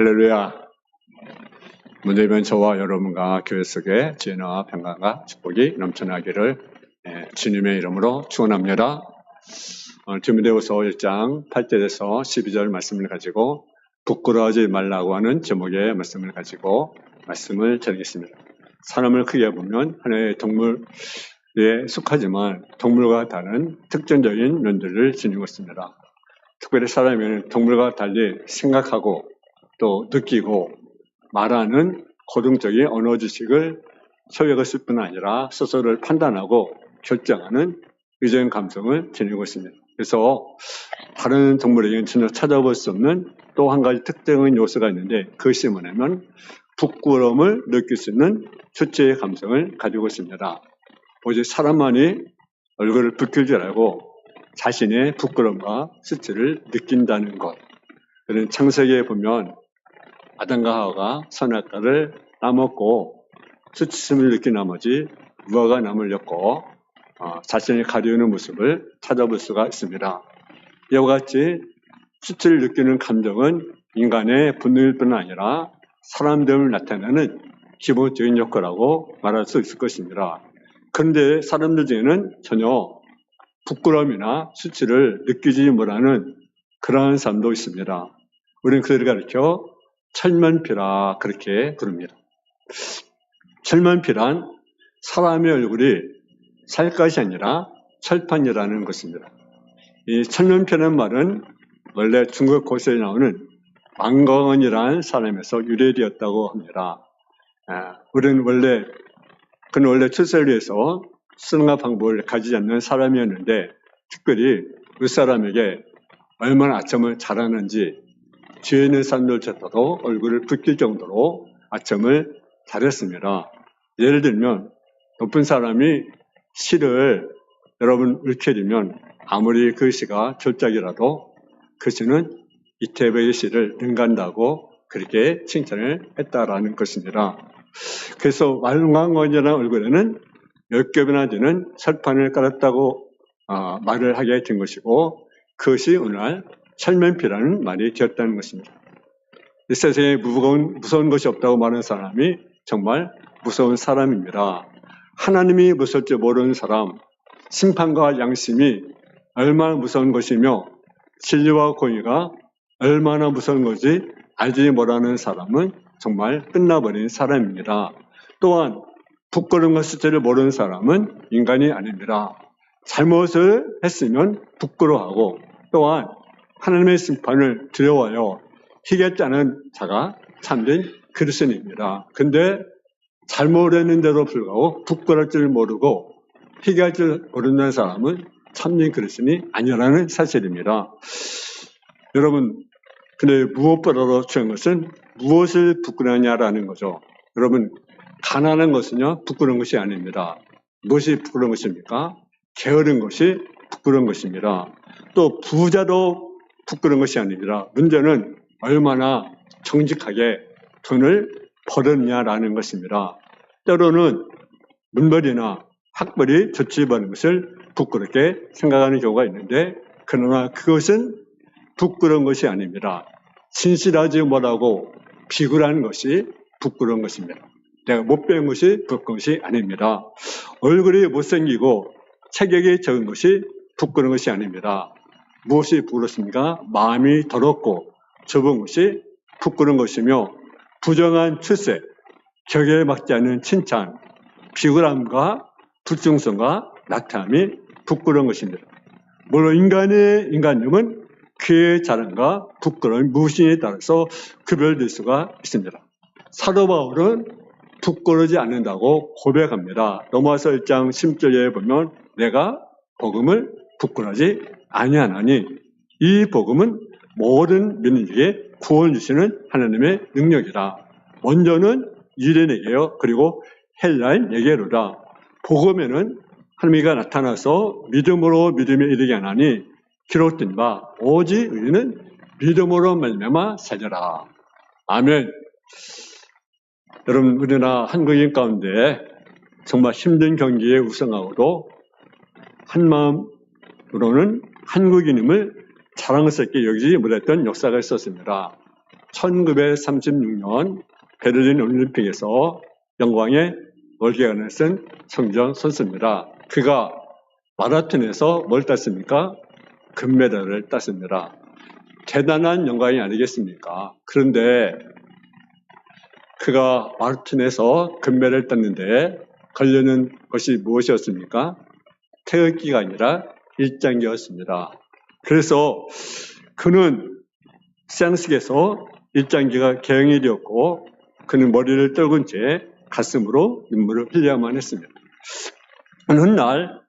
할렐루야. 먼저 이번 저와 여러분과 교회 속에 지혜와 평강과 축복이 넘쳐나기를 주님의 이름으로 축원합니다. 오늘 디모데후서 1장 8절에서 12절 말씀을 가지고 부끄러워하지 말라고 하는 제목의 말씀을 가지고 말씀을 전하겠습니다. 사람을 크게 보면 하나의 동물에 속하지만 동물과 다른 특징적인 면들을 지니고 있습니다. 특별히 사람은 동물과 달리 생각하고 또 느끼고 말하는 고등적인 언어 지식을 소유하고 있을 뿐 아니라 스스로를 판단하고 결정하는 의존 감성을 지니고 있습니다. 그래서 다른 동물에게는 전혀 찾아볼 수 없는 또 한 가지 특정인 요소가 있는데 그것이 뭐냐면 부끄러움을 느낄 수 있는 수치의 감성을 가지고 있습니다. 오직 사람만이 얼굴을 붉힐 줄 알고 자신의 부끄러움과 수치를 느낀다는 것. 그런 창세기에 보면 아담과 하와가 선악과를 따먹고 수치심을 느낀 나머지 무화과 나무를 엮고 자신을 가리우는 모습을 찾아볼 수가 있습니다. 이와 같이 수치를 느끼는 감정은 인간의 본능일 뿐 아니라 사람됨을 나타내는 기본적인 욕구라고 말할 수 있을 것입니다. 그런데 사람들 중에는 전혀 부끄러움이나 수치를 느끼지 못하는 그러한 사람도 있습니다. 우리는 그들을 가리켜 철면피라 그렇게 부릅니다. 철면피란 사람의 얼굴이 살갗이 아니라 철판이라는 것입니다. 이 철면피라는 말은 원래 중국 고서에 나오는 왕건이라는 사람에서 유래되었다고 합니다. 우리는 그는 원래 출세를 위해서 수능과 방법을 가지지 않는 사람이었는데 특별히 그 사람에게 얼마나 아첨을 잘하는지 뒤에 있는 사람들조차도 얼굴을 붉힐 정도로 아첨을 잘했습니다. 예를 들면 높은 사람이 시를 여러분 읊히면 아무리 그 시가 졸작이라도 그 시는 이태백의 시를 능가한다고 그렇게 칭찬을 했다라는 것입니다. 그래서 왕건이라는 얼굴에는 몇 겹이나 되는 철판을 깔았다고 말을 하게 된 것이고 그것이 오늘날 철면피라는 말이 되었다는 것입니다. 이 세상에 무서운 것이 없다고 말하는 사람이 정말 무서운 사람입니다. 하나님이 무서울 줄 모르는 사람, 심판과 양심이 얼마나 무서운 것이며 진리와 공의가 얼마나 무서운 것인지 알지 못하는 사람은 정말 끝나버린 사람입니다. 또한 부끄러움과 수치를 모르는 사람은 인간이 아닙니다. 잘못을 했으면 부끄러워하고 또한 하나님의 심판을 두려워하여 희게 않은 자가 참된 그리스도인입니다. 그런데 잘못했는데도 불구하고 부끄러울 줄 모르고 희게 줄 모르는 사람은 참된 그리스도인이 아니라는 사실입니다. 여러분, 근데 무엇보다도 중요한 것은 무엇을 부끄러워하냐라는 거죠. 여러분, 가난한 것은요 부끄러운 것이 아닙니다. 무엇이 부끄러운 것입니까? 게으른 것이 부끄러운 것입니다. 또 부자도 부끄러운 것이 아닙니다. 문제는 얼마나 정직하게 돈을 벌었냐라는 것입니다. 때로는 문벌이나 학벌이 좋지 않은 것을 부끄럽게 생각하는 경우가 있는데 그러나 그것은 부끄러운 것이 아닙니다. 진실하지 못하고 비굴한 것이 부끄러운 것입니다. 내가 못 배운 것이 부끄러운 것이 아닙니다. 얼굴이 못생기고 체격이 적은 것이 부끄러운 것이 아닙니다. 무엇이 부끄럽습니까? 마음이 더럽고 좁은 것이 부끄러운 것이며 부정한 출세, 격에 맞지 않는 칭찬, 비굴함과 불중성과 낙담이 부끄러운 것입니다. 물론 인간의 인간력은 그의 자랑과 부끄러움, 무신에 따라서 구별될 수가 있습니다. 사도 바울은 부끄러우지 않는다고 고백합니다. 로마서 1장 10절에 보면 내가 복음을 부끄러워하지 아니하나니 이 복음은 모든 믿는 자에게 구원 주시는 하나님의 능력이다. 먼저는 유대인에게요. 그리고 헬라인에게로다. 복음에는 하나님이가 나타나서 믿음으로 믿음에 이르게 하나니 기록된 바 오직 우리는 믿음으로 말미암아 살리라. 아멘. 여러분, 우리나라 한국인 가운데 정말 힘든 경기에 우승하고도 한마음으로는 한국인임을 자랑스럽게 여기지 못했던 역사가 있었습니다. 1936년 베를린 올림픽에서 영광의 월계관을 쓴 성지환 선수입니다. 그가 마라톤에서 뭘 땄습니까? 금메달을 땄습니다. 대단한 영광이 아니겠습니까? 그런데 그가 마라톤에서 금메달을 땄는데 걸려는 것이 무엇이었습니까? 태극기가 아니라 일장기였습니다. 그래서 그는 시상식에서 일장기가 개영이 되었고 그는 머리를 떨군 채 가슴으로 눈물을 흘려야만 했습니다. 어느 날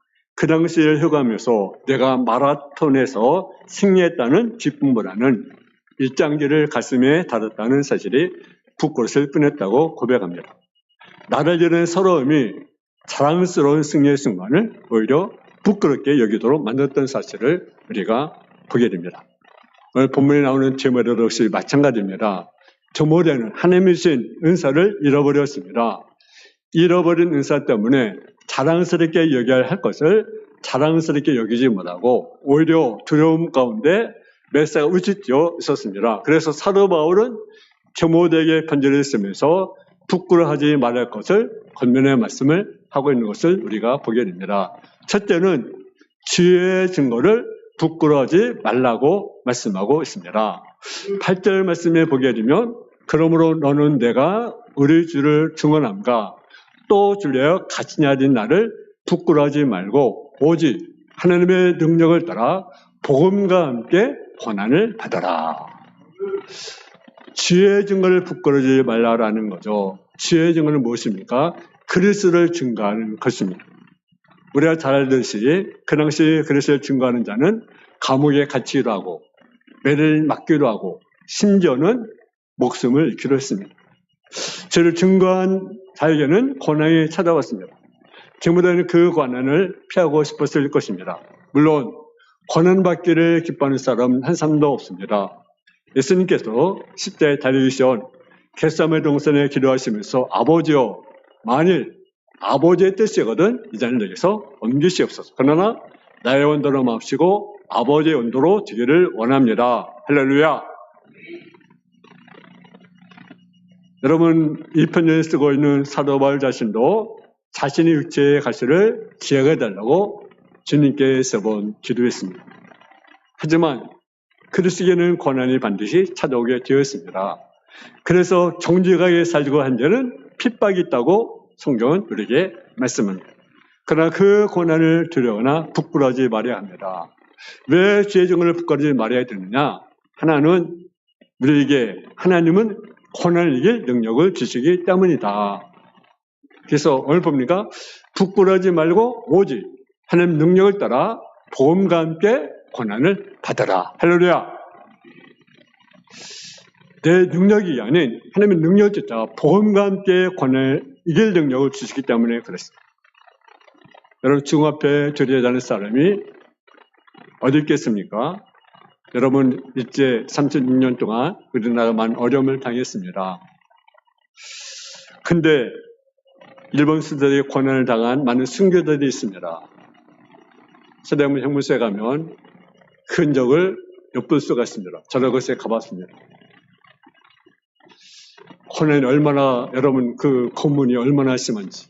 그 당시를 회고하면서 내가 마라톤에서 승리했다는 기쁨보다는 일장기를 가슴에 달았다는 사실이 부끄러웠을 뿐이었다고 고백합니다. 나를 지는 서러움이 자랑스러운 승리의 순간을 오히려 부끄럽게 여기도록 만들었던 사실을 우리가 보게 됩니다. 오늘 본문에 나오는 디모데도 역시 마찬가지입니다. 디모데는 하나님이 주신 은사를 잃어버렸습니다. 잃어버린 은사 때문에 자랑스럽게 여겨야 할 것을 자랑스럽게 여기지 못하고 오히려 두려움 가운데 메사가 우쭈뛰어 있었습니다. 그래서 사도 바울은 디모데에게 편지를 쓰면서 부끄러워하지 말할 것을 권면의 말씀을 하고 있는 것을 우리가 보게 됩니다. 첫째는 지혜의 증거를 부끄러워하지 말라고 말씀하고 있습니다. 8절 말씀에 보게 되면 그러므로 너는 내가 우리 주를 증언함과 또 주려 같이 나진 나를 부끄러워하지 말고 오직 하나님의 능력을 따라 복음과 함께 고난을 받아라. 지혜의 증거를 부끄러워하지 말라라는 거죠. 지혜의 증거는 무엇입니까? 그리스도를 증거하는 것입니다. 우리가 잘 알듯이 그 당시 그리스도를 증거하는 자는 감옥에 갇히기도 하고 매를 맞기도 하고 심지어는 목숨을 잃기도 했습니다. 저를 증거한 자에게는 고난이 찾아왔습니다. 디모데는 그 고난을 피하고 싶었을 것입니다. 물론 고난받기를 기뻐하는 사람 한 사람도 없습니다. 예수님께서 10대 다리우시온 겟세마네 동산에 기도하시면서 아버지여 만일 아버지의 뜻이거든 이 잔을 내게서 옮기시옵소서. 그러나 나의 원도로 마옵시고 아버지의 원도로 되기를 원합니다. 할렐루야. 여러분 이 편지를 쓰고 있는 사도 바울 자신도 자신의 육체의 가시를 기억해 달라고 주님께 세 번 기도했습니다. 하지만 그리스도에게는 고난이 반드시 찾아오게 되었습니다. 그래서 정직하게 살고 한 자는 핍박이 있다고 성경은 우리에게 말씀합니다. 그러나 그 고난을 두려워하거나 부끄러워하지 말아야 합니다. 왜 죄의 증거를 부끄러워하지 말아야 되느냐? 하나님은 고난을 이길 능력을 주시기 때문이다. 그래서 오늘 봅니까? 부끄러워하지 말고 오직 하나님 능력을 따라 복음과 함께 고난을 받아라. 할렐루야. 내 능력이 아닌 하나님의 능력을 주자 복음과 함께 고난을 이길 능력을 주시기 때문에 그렇습니다. 여러분 주님 앞에 드려야 하는 사람이 어디 있겠습니까? 여러분 이제 36년 동안 우리나라가 많은 어려움을 당했습니다. 근데 일본 수도에 고난을 당한 많은 순교자들이 있습니다. 서대문 형무소에 가면 그 흔적을 엿볼 수가 있습니다. 저도 그곳에 가봤습니다. 고난이 얼마나 여러분 그 고문이 얼마나 심한지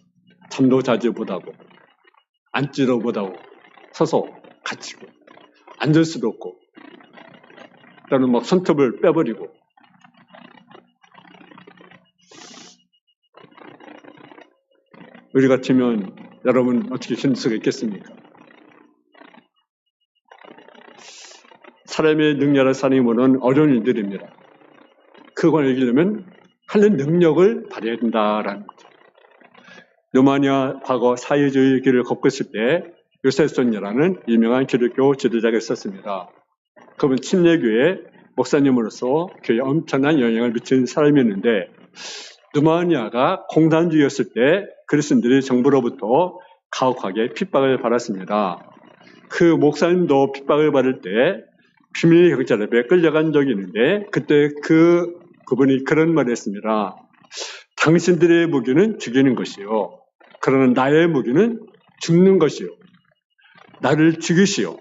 잠도 자지 못하고 앉지도 못하고 서서 갇히고 앉을 수도 없고 또는 막 손톱을 빼버리고 우리 같으면 여러분 어떻게 힘들 수가 있겠습니까? 사람의 능력을 사는 어려운 일들입니다. 그걸 이기려면 하는 능력을 발휘해야 된다라는 거죠. 루마니아 과거 사회주의 길을 걷고 있을 때 요세손이라는 유명한 기독교 지도자가 있었습니다. 그분 침례교회 목사님으로서 교회에 엄청난 영향을 미친 사람이었는데 루마니아가 공산주의였을 때 그리스도인들이 정부로부터 가혹하게 핍박을 받았습니다. 그 목사님도 핍박을 받을 때 비밀 경찰 앞에 끌려간 적이 있는데 그때 그분이 그런 말을 했습니다. 당신들의 무기는 죽이는 것이요. 그러나 나의 무기는 죽는 것이요. 나를 죽이시오.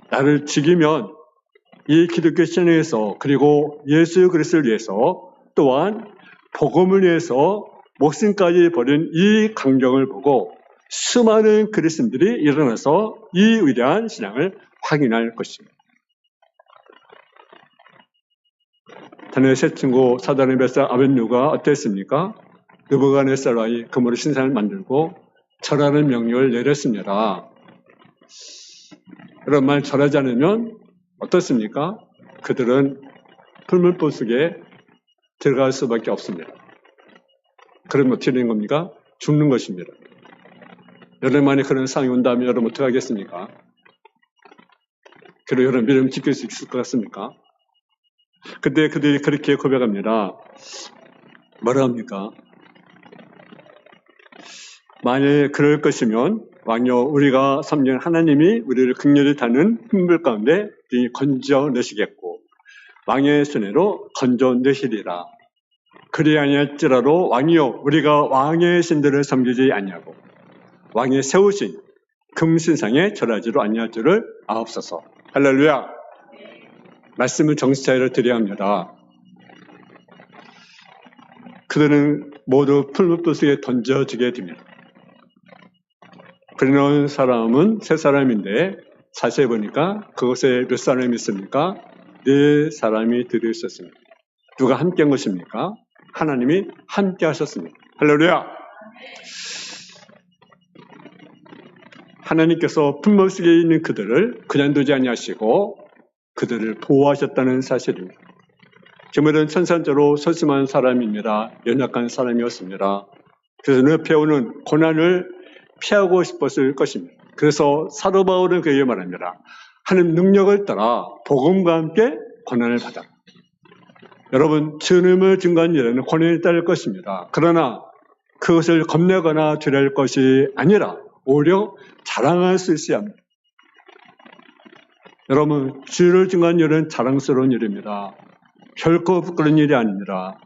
나를 죽이면 이 기독교 신앙에서 그리고 예수 그리스도를 위해서 또한 복음을 위해서 목숨까지 버린 이 광경을 보고 수많은 그리스도인들이 일어나서 이 위대한 신앙을 확인할 것입니다. 자네 새 친구 사단의 뱃살 아벤누가 어땠습니까? 느부갓네살이 금으로 신상을 만들고 절하는 명령을 내렸습니다. 그런 말 절하지 않으면 어떻습니까? 그들은 풀물보 속에 들어갈 수밖에 없습니다. 그러면 어떻게 되는 겁니까? 죽는 것입니다. 여러분 만에 그런 상황이 온다면 여러분 어떻게 하겠습니까? 그리고 여러분 믿음 지킬 수 있을 것 같습니까? 그때 그들이 그렇게 고백합니다. 뭐라 합니까? 만약에 그럴 것이면 왕여 우리가 섬기는 하나님이 우리를 극렬히 타는 흠불 가운데 건져내시겠고 왕의 손으로 건져내시리라. 그리 아니할지라도 왕이여 우리가 왕의 신들을 섬기지 아니하고 왕이 세우신 금신상에 절하지도 아니할 줄을 아옵소서. 할렐루야. 말씀을 정시차이로 드려야 합니다. 그들은 모두 풀무불 속에 던져지게 됩니다. 그러는 사람은 세 사람인데 자세히 보니까 그곳에 몇 사람이 있습니까? 네 사람이 들어있었습니다. 누가 함께 한 것입니까? 하나님이 함께 하셨습니다. 할렐루야! 하나님께서 풀무불 속에 있는 그들을 그냥 두지 아니하시고 그들을 보호하셨다는 사실입니다. 그들은 천산적으로 소심한 사람입니다. 연약한 사람이었습니다. 그래서 눈앞에 오는 고난을 피하고 싶었을 것입니다. 그래서 사도 바울은 그에게 말합니다. 하나님 능력을 따라 복음과 함께 고난을 받아. 여러분, 주님을 증거한 일에는 고난이 따를 것입니다. 그러나 그것을 겁내거나 두려울 것이 아니라 오히려 자랑할 수 있어야 합니다. 여러분, 주를 증거한 일은 자랑스러운 일입니다. 결코 부끄러운 일이 아닙니다.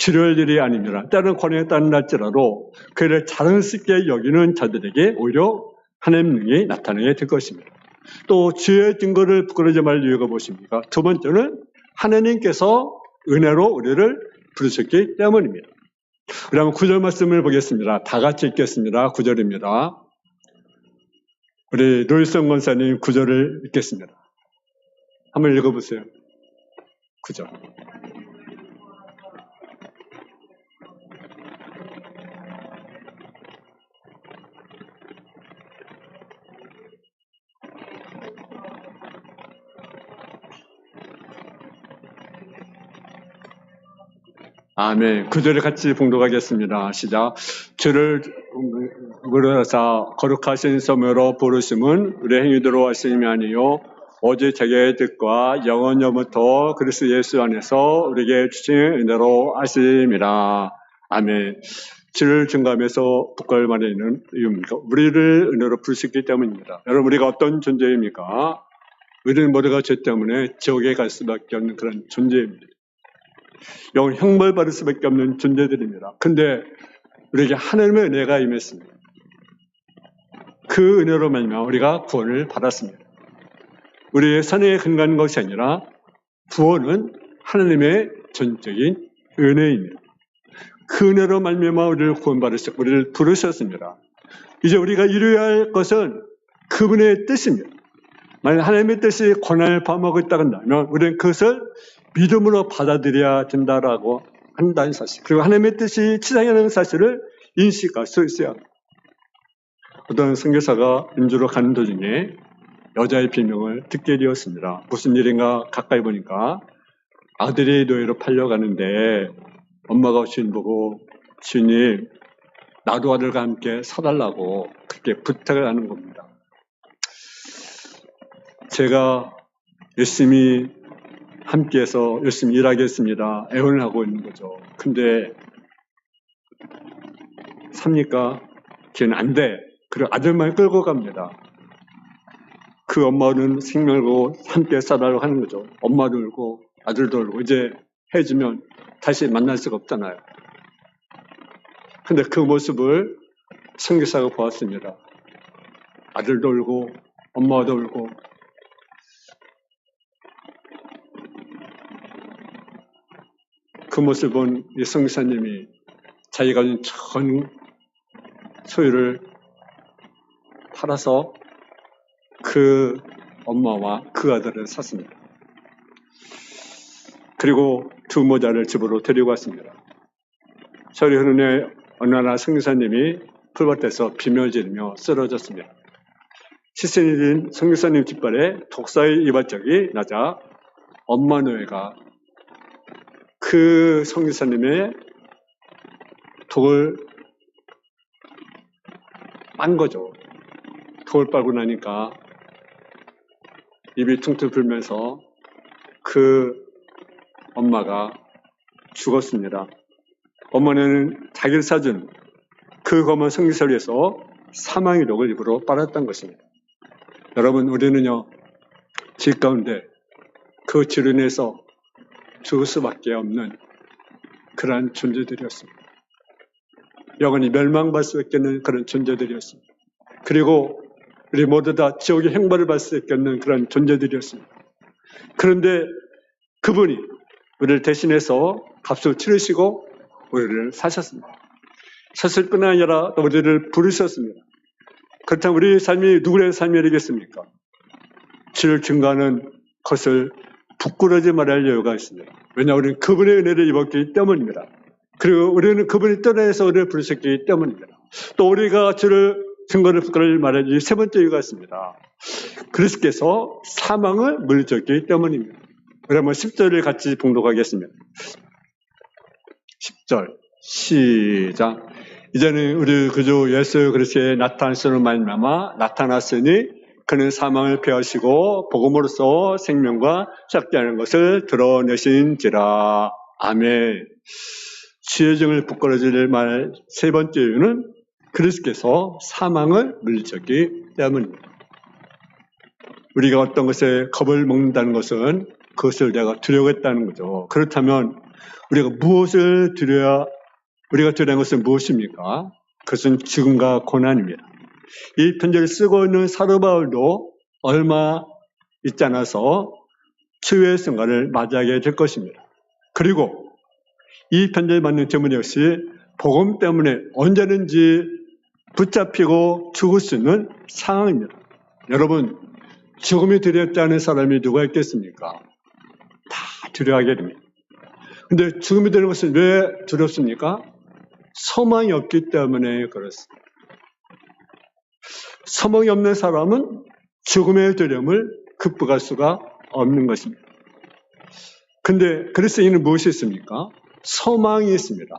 치료할 일이 아닙니다. 때로는 고난에 따른할지라도 그를 자랑스럽게 여기는 자들에게 오히려 하나님의 능력이 나타나게 될 것입니다. 또 주의 증거를 부끄러워하지 말 이유가 무엇입니까? 두 번째는 하나님께서 은혜로 우리를 부르셨기 때문입니다. 우리 한번 9절 말씀을 보겠습니다. 다 같이 읽겠습니다. 9절입니다. 우리 노일성 권사님 9절을 읽겠습니다. 한번 읽어보세요. 9절. 아멘. 9절을 같이 봉독하겠습니다. 시작. 주를 부르사 거룩하신 섬으로 부르심은 우리 행위대로 하심이 아니요 오직 자기의 뜻과 영원전부터 그리스도 예수 안에서 우리에게 주신 은혜로 하심이라. 아멘. 주를 증거하면서 부끄러워하는 이유입니까? 우리를 은혜로 부르셨기 때문입니다. 여러분, 우리가 어떤 존재입니까? 우리는 모두가 죄 때문에 지옥에 갈 수밖에 없는 그런 존재입니다. 영원 형벌받을 수밖에 없는 존재들입니다. 근데 우리에게 하나님의 은혜가 임했습니다. 그 은혜로 말미암아 우리가 구원을 받았습니다. 우리의 선에 근거한 것이 아니라 구원은 하나님의 전적인 은혜입니다. 그 은혜로 말미암아 우리를 구원받으셨고 우리를 부르셨습니다. 이제 우리가 이루어야 할 것은 그분의 뜻입니다. 만약 하나님의 뜻이 고난을 범하고 있다고 한다면 우리는 그것을 믿음으로 받아들여야 된다라고 한다는 사실. 그리고 하나님의 뜻이 치상하는 사실을 인식할 수 있어야 합니다. 어떤 선교사가 임주로 가는 도중에 여자의 비명을 듣게 되었습니다. 무슨 일인가 가까이 보니까 아들이 노예로 팔려가는데 엄마가 주인 보고 주님 나도 아들과 함께 사달라고 그렇게 부탁을 하는 겁니다. 제가 열심히 함께해서 열심히 일하겠습니다. 애원을 하고 있는 거죠. 근데 삽니까? 걔는 안 돼. 그리고 아들만 끌고 갑니다. 그 엄마는 생명을 걸고 함께 살아가려고 하는 거죠. 엄마도 울고 아들도 울고 이제 해주면 다시 만날 수가 없잖아요. 근데 그 모습을 선교사가 보았습니다. 아들도 울고 엄마도 울고 그 모습을 본 이 성사님이 자기가 가진 전 소유를 팔아서 그 엄마와 그 아들을 샀습니다. 그리고 두 모자를 집으로 데리고 왔습니다. 철이 흐른 후에 어느 날 성교사님이 풀밭에서 비명을 지르며 쓰러졌습니다. 시신이 된 성교사님 뒷발에 독사의 이발적이 나자 엄마 노예가 그 성교사님의 독을 빤 거죠. 독을 빨고 나니까 입이 퉁퉁 불면서 그 엄마가 죽었습니다. 어머니는 자기를 사준 그 검은 성기사를 위해서 사망의 독을 입으로 빨았던 것입니다. 여러분, 우리는요, 질 가운데 그 죄로 인해서 죽을 수밖에 없는 그러한 존재들이었습니다. 영원히 멸망받을 수밖에 없는 그런 존재들이었습니다. 그리고 우리 모두 다 지옥의 형벌을 받을 수밖에 없는 그런 존재들이었습니다. 그런데 그분이 우리를 대신해서 값을 치르시고 우리를 사셨습니다. 사실 뿐 아니라 우리를 부르셨습니다. 그렇다면 우리의 삶이 누구의 삶이겠습니까? 죄를 증거하는 것을 부끄러지 말할 여유가 있습니다. 왜냐하면 우리는 그분의 은혜를 입었기 때문입니다. 그리고 우리는 그분이 떠나서 우리를 부르셨기 때문입니다. 또 우리가 죄를 증거를 부끄러지 말할 이 세 번째 이유가 있습니다. 그리스도께서 사망을 물리쳤기 때문입니다. 그러면 10절을 같이 봉독하겠습니다. 10절 시작. 이제는 우리 구주 예수 그리스도의 나타나시는 말미암아 나타났으니 그는 사망을 패하시고 복음으로써 생명과 삭제하는 것을 드러내신지라. 아멘. 주의 증을 부끄러질 말 세 번째 이유는 그리스도께서 사망을 물리쳤기 때문입니다. 우리가 어떤 것에 겁을 먹는다는 것은 그것을 내가 두려워했다는 거죠. 그렇다면 우리가 무엇을 두려워야, 우리가 두려운 것은 무엇입니까? 그것은 죽음과 고난입니다. 이 편지를 쓰고 있는 사도 바울도 얼마 있지 않아서 추후의 순간을 맞이하게 될 것입니다. 그리고 이 편지를 받는 제문 역시 복음 때문에 언제든지 붙잡히고 죽을 수 있는 상황입니다. 여러분, 죽음이 두렵지 않은 사람이 누가 있겠습니까? 다 두려워하게 됩니다. 근데 죽음이 되는 것은 왜 두렵습니까? 소망이 없기 때문에 그렇습니다. 소망이 없는 사람은 죽음의 두려움을 극복할 수가 없는 것입니다. 근데 그리스도인은 무엇이 있습니까? 소망이 있습니다.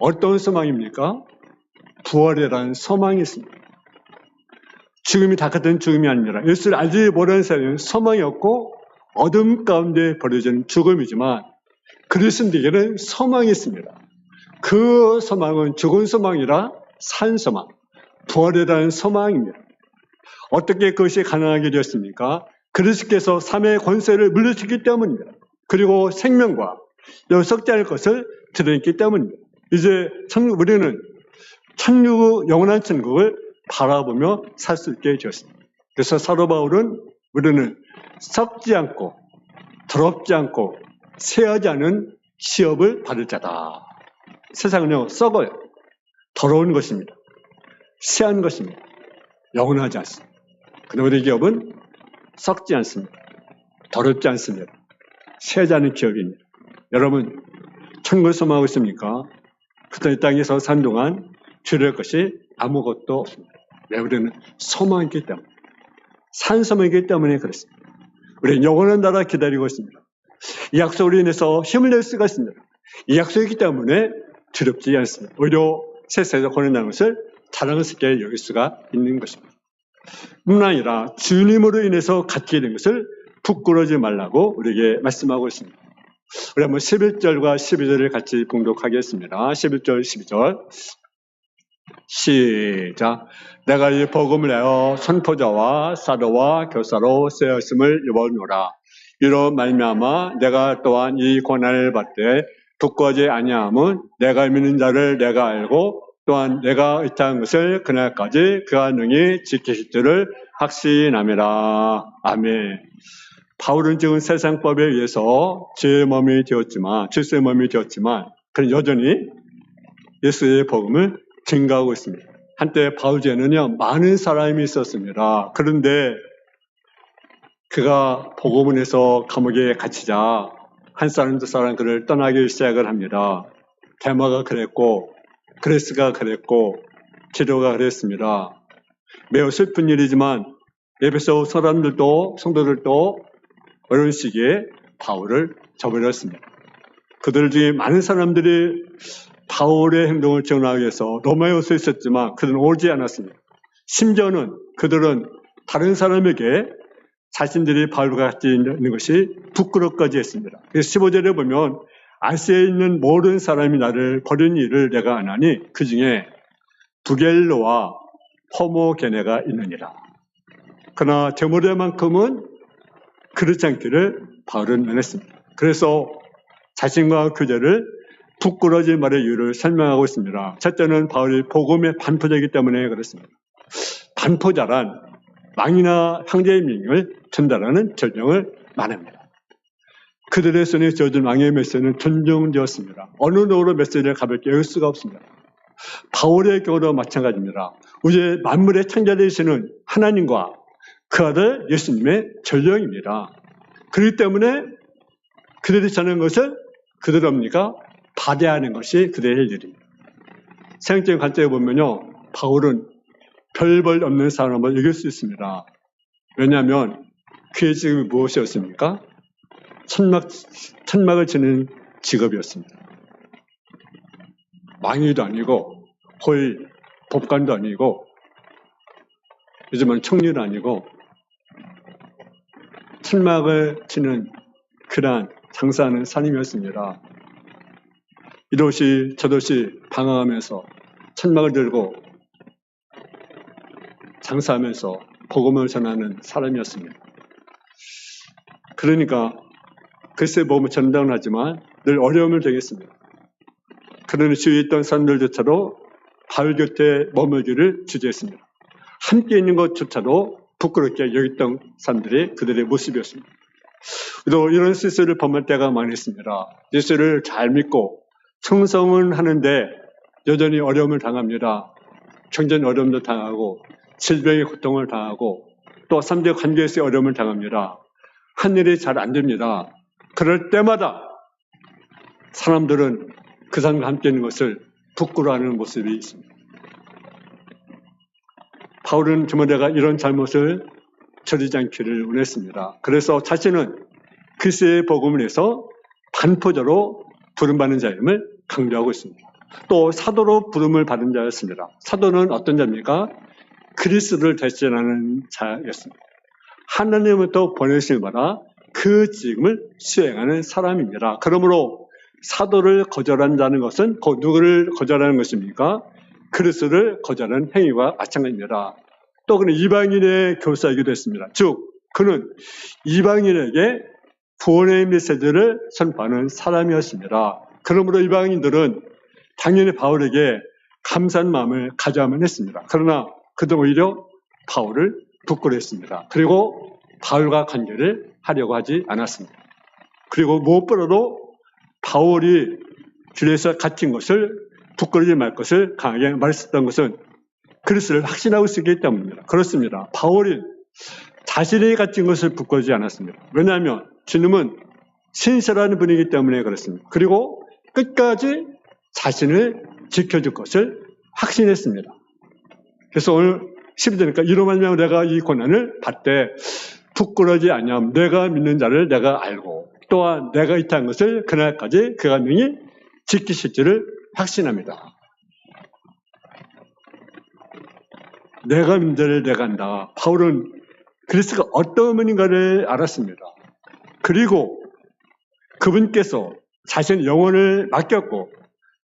어떤 소망입니까? 부활이라는 소망이 있습니다. 죽음이 다 같은 죽음이 아니라 예수를 알지 못하는 사람은 소망이 없고 어둠 가운데 버려진 죽음이지만 그리스도인에게는 소망이 있습니다. 그 소망은 죽은 소망이라 산 소망, 부활이라는 소망입니다. 어떻게 그것이 가능하게 되었습니까? 그리스도께서 삶의 권세를 물리치기 때문입니다. 그리고 생명과 삭제할 것을 드러냈기 때문입니다. 이제 우리는 영원한 천국을 바라보며 살 수 있게 되었습니다. 그래서 사도 바울은 우리는 썩지 않고 더럽지 않고 쇠하지 않은 시업을 받을 자다. 세상은요, 썩어요. 더러운 것입니다. 쇠한 것입니다. 영원하지 않습니다. 그런데 우리 기업은 썩지 않습니다. 더럽지 않습니다. 쇠하지 않은 기업입니다. 여러분, 천국을 소망하고 있습니까? 그때 이 땅에서 산 동안 주려할 것이 아무것도 없습니다. 왜? 우리는 소망이 있기 때문에, 산 소망이기 때문에 그렇습니다. 우리는 영원한 나라 기다리고 있습니다. 이 약속으로 인해서 힘을 낼 수가 있습니다. 이 약속이기 때문에 두렵지 않습니다. 오히려 세상에서 고난하는 것을 자랑스럽게 여길 수가 있는 것입니다. 뿐만 아니라 주님으로 인해서 갖게 된 것을 부끄러워하지 말라고 우리에게 말씀하고 있습니다. 우리 한번 11절과 12절을 같이 봉독하겠습니다. 11절, 12절 시작. 내가 이 복음을 내어 선포자와 사도와 교사로 쓰였음을 입었노라. 이로 말미암아 내가 또한 이 고난을 받되 부끄러워하지 아니함은 내가 믿는 자를 내가 알고 또한 내가 의탁한 것을 그날까지 그가 능히 지키실 줄을 확신함이라. 아멘. 바울은 지금 세상법에 의해서 죄의 몸이 되었지만, 질서의 몸이 되었지만, 그는 여전히 예수의 복음을 증가하고 있습니다. 한때 바울제에는요, 많은 사람이 있었습니다. 그런데 그가 복음을 해서 감옥에 갇히자 한 사람 두 사람 그를 떠나기 시작을 합니다. 데마가 그랬고, 그레스가 그랬고, 디도가 그랬습니다. 매우 슬픈 일이지만 에베소 사람들도 성도들도 어려운 시기에 바울을 저버렸습니다. 그들 중에 많은 사람들이 바울의 행동을 전하기 위해서 로마에 올 수 있었지만 그들은 오지 않았습니다. 심지어는 그들은 다른 사람에게 자신들이 바울과 같이 있는 것이 부끄럽까지 했습니다. 그래서 15절에 보면 아시아에 있는 모든 사람이 나를 버린 일을 내가 안 하니 그 중에 부겔로와 호모게네가 있느니라. 그러나 데모데만큼은 그렇지 않기를 바울은 면했습니다. 그래서 자신과 교제를 부끄러워질 말의 이유를 설명하고 있습니다. 첫째는 바울이 복음의 반포자이기 때문에 그렇습니다. 반포자란 왕이나 황제의 명령을 전달하는 절정을 말합니다. 그들의 손에 지어진 왕의 메시지는 존중되었습니다. 어느 누구로 메시지를 가볍게 여길 수가 없습니다. 바울의 경우도 마찬가지입니다. 우리 만물의 창조되시는 하나님과 그 아들 예수님의 절정입니다. 그렇기 때문에 그들이 전하는 것을 그들 뭡니까? 받아야 것이 그들의 일입니다. 생각적인 관점에 보면요, 바울은 별 볼 없는 사람을 이길 수 있습니다. 왜냐하면 그의 직업이 무엇이었습니까? 천막을 치는 직업이었습니다. 왕위도 아니고 거의 법관도 아니고 요즘은 총리도 아니고 천막을 치는 그러한 장사하는 사람이었습니다. 이도시 저도시 방황하면서 천막을 들고 장사하면서 복음을 전하는 사람이었습니다. 그러니까 글쎄 복음을 전달은 하지만 늘 어려움을 당했습니다. 그러나 주위에 있던 사람들조차도 바울 곁에 머물기를 주저했습니다. 함께 있는 것조차도 부끄럽게 여겼던 사람들이 그들의 모습이었습니다. 또 이런 실수를 범할 때가 많이 있습니다. 예수를 잘 믿고 충성은 하는데 여전히 어려움을 당합니다. 경제는 어려움도 당하고 질병의 고통을 당하고 또 삼대 관계에서의 어려움을 당합니다. 한 일이 잘 안 됩니다. 그럴 때마다 사람들은 그 사람과 함께 있는 것을 부끄러워하는 모습이 있습니다. 바울은 디모데가 이런 잘못을 저지르지 않기를 원했습니다. 그래서 자신은 그리스도의 복음을 해서 반포자로 부름받는 자임을 강조하고 있습니다. 또 사도로 부름을 받은 자였습니다. 사도는 어떤 자입니까? 그리스도를 대신하는 자였습니다. 하나님부터 보내심을 받아 그 직임을 수행하는 사람입니다. 그러므로 사도를 거절한 자는 것은 누구를 거절하는 것입니까? 그리스도를 거절하는 행위와 마찬가지입니다. 또 그는 이방인의 교사이기도 했습니다. 즉 그는 이방인에게 구원의 메시지를 선포하는 사람이었습니다. 그러므로 이방인들은 당연히 바울에게 감사한 마음을 가져야만 했습니다. 그러나 그들은 오히려 바울을 부끄러워했습니다. 그리고 바울과 관계를 하려고 하지 않았습니다. 그리고 무엇보다도 바울이 줄에서 갇힌 것을 부끄러워하지 말 것을 강하게 말했었던 것은 그리스도를 확신하고 있기 때문입니다. 그렇습니다. 바울이 자신이 갇힌 것을 부끄러워하지 않았습니다. 왜냐하면 주님은 신실한 분이기 때문에 그렇습니다. 그리고 끝까지 자신을 지켜줄 것을 확신했습니다. 그래서 오늘 12절이니까 이로 말미암아 내가 이 고난을 받되 부끄러워하지 아니함. 내가 믿는 자를 내가 알고 또한 내가 이타한 것을 그날까지 그가 능히 지키실 줄을 확신합니다. 내가 믿는 자를 내가 안다. 바울은 그리스도가 어떤 분인가를 알았습니다. 그리고 그분께서 자신의 영혼을 맡겼고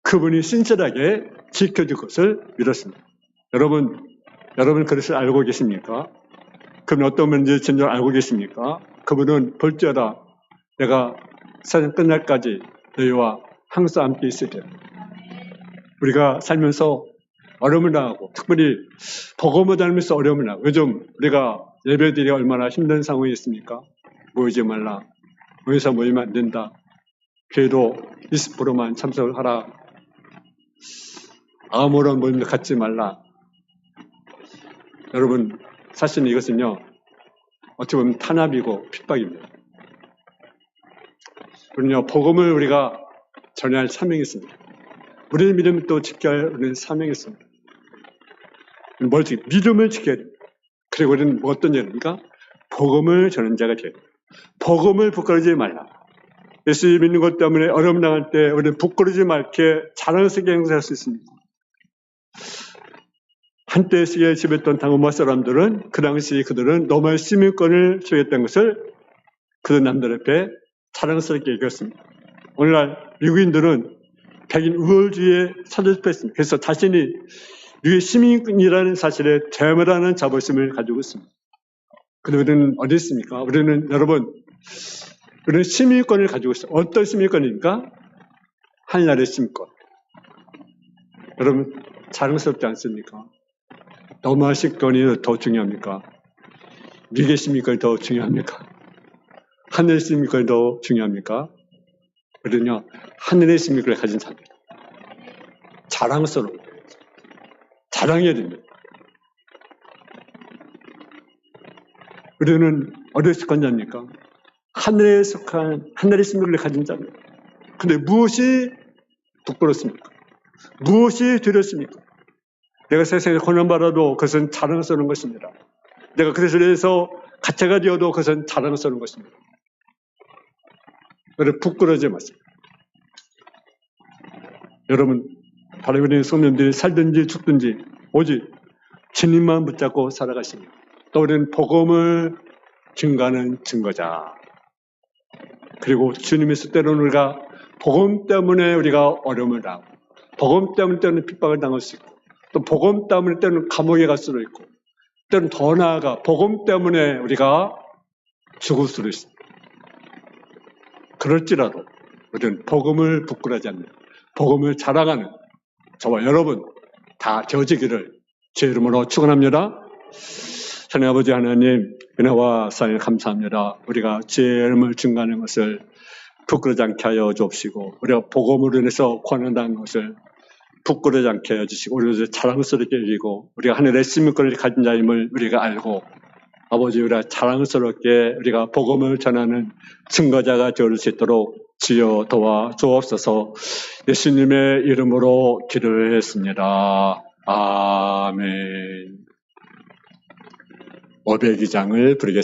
그분이 신실하게 지켜줄 것을 믿었습니다. 여러분 그것을 알고 계십니까? 그분 어떤 분인지 진정 알고 계십니까? 그분은 볼지어다 내가 세상 끝날까지 너희와 항상 함께 있을 때 우리가 살면서 어려움을 당하고 특별히 복음을 다니면서 어려움을 당하고 요즘 우리가 예배드리기 얼마나 힘든 상황이 있습니까? 모이지 말라. 모여서 모이면 안 된다. 교회도 20%만 참석을 하라. 아무런 모임도 갖지 말라. 여러분, 사실은 이것은요, 어떻게 보면 탄압이고 핍박입니다. 우리는요, 복음을 우리가 전해야 할 사명이 있습니다. 우리의 믿음을 또 지켜야 할 우리는 사명이 있습니다. 믿음을 지켜야 됩니다. 그리고 우리는 어떤 자입니까? 복음을 전하는 자가 되어야 됩니다. 복음을 부끄러지지 말라. 예수 믿는 것 때문에 어려움 당할 때 우리는 부끄러지지 말게 자랑스럽게 행사할 수 있습니다. 한때 시기에 지배했던 당원마 사람들은 그 당시 그들은 로마의 시민권을 소유했던 것을 그들 남들 앞에 자랑스럽게 얘기했습니다. 오늘날 미국인들은 백인 우월주의에 사로잡혔습니다. 그래서 자신이 미국의 시민이라는 사실에 대면하는 자부심을 가지고 있습니다. 근데 우리는 어디 있습니까? 우리는 시민권을 가지고 있어요. 어떤 시민권입니까? 하늘나라의 시민권. 여러분 자랑스럽지 않습니까? 로마 시민권이 더 중요합니까? 미국의 시민권이 더 중요합니까? 하늘의 시민권이 더 중요합니까? 우리는요, 하늘의 시민권을 가진 자입니다. 자랑스러워. 자랑해야 됩니다. 우리는 어디에 속한 자입니까? 하늘에 속한, 하늘의 시민권을 가진 자입니다. 근데 무엇이 부끄럽습니까? 무엇이 두렵습니까? 내가 세상에 고난받아도 그것은 자랑스러운 것입니다. 내가 그것에 대해서 가짜가 되어도 그것은 자랑스러운 것입니다. 여러분 부끄러워하지 마세요. 여러분 바로 우리 성도님들이 살든지 죽든지 오직 주님만 붙잡고 살아가십니다. 또 우리는 복음을 증거하는 증거자. 그리고 주님의 때로는 우리가 복음 때문에 우리가 어려움을 당하고 복음 때문에 때로는 핍박을 당할 수 있고 또 복음 때문에 때로는 감옥에 갈 수도 있고 때로는 더 나아가 복음 때문에 우리가 죽을 수도 있습니다. 그럴지라도 우리는 복음을 부끄러워하지 않는 복음을 자랑하는 저와 여러분 다 되어지기를 제 이름으로 축원합니다. 하나님 아버지 하나님 은혜와 사랑에 감사합니다. 우리가 주의 이름을 증거하는 것을 부끄러지 않게 하여 주옵시고 우리가 복음으로 인해서 고난당한 것을 부끄러지 않게 하여 주시고 우리를 자랑스럽게 여기고 우리가 하늘의 시민권을 가진 자임을 우리가 알고 아버지 우리가 자랑스럽게 우리가 복음을 전하는 증거자가 되어줄 수 있도록 주여 도와 주옵소서. 예수님의 이름으로 기도를 했습니다. 아멘. 502장을 부르겠습니다.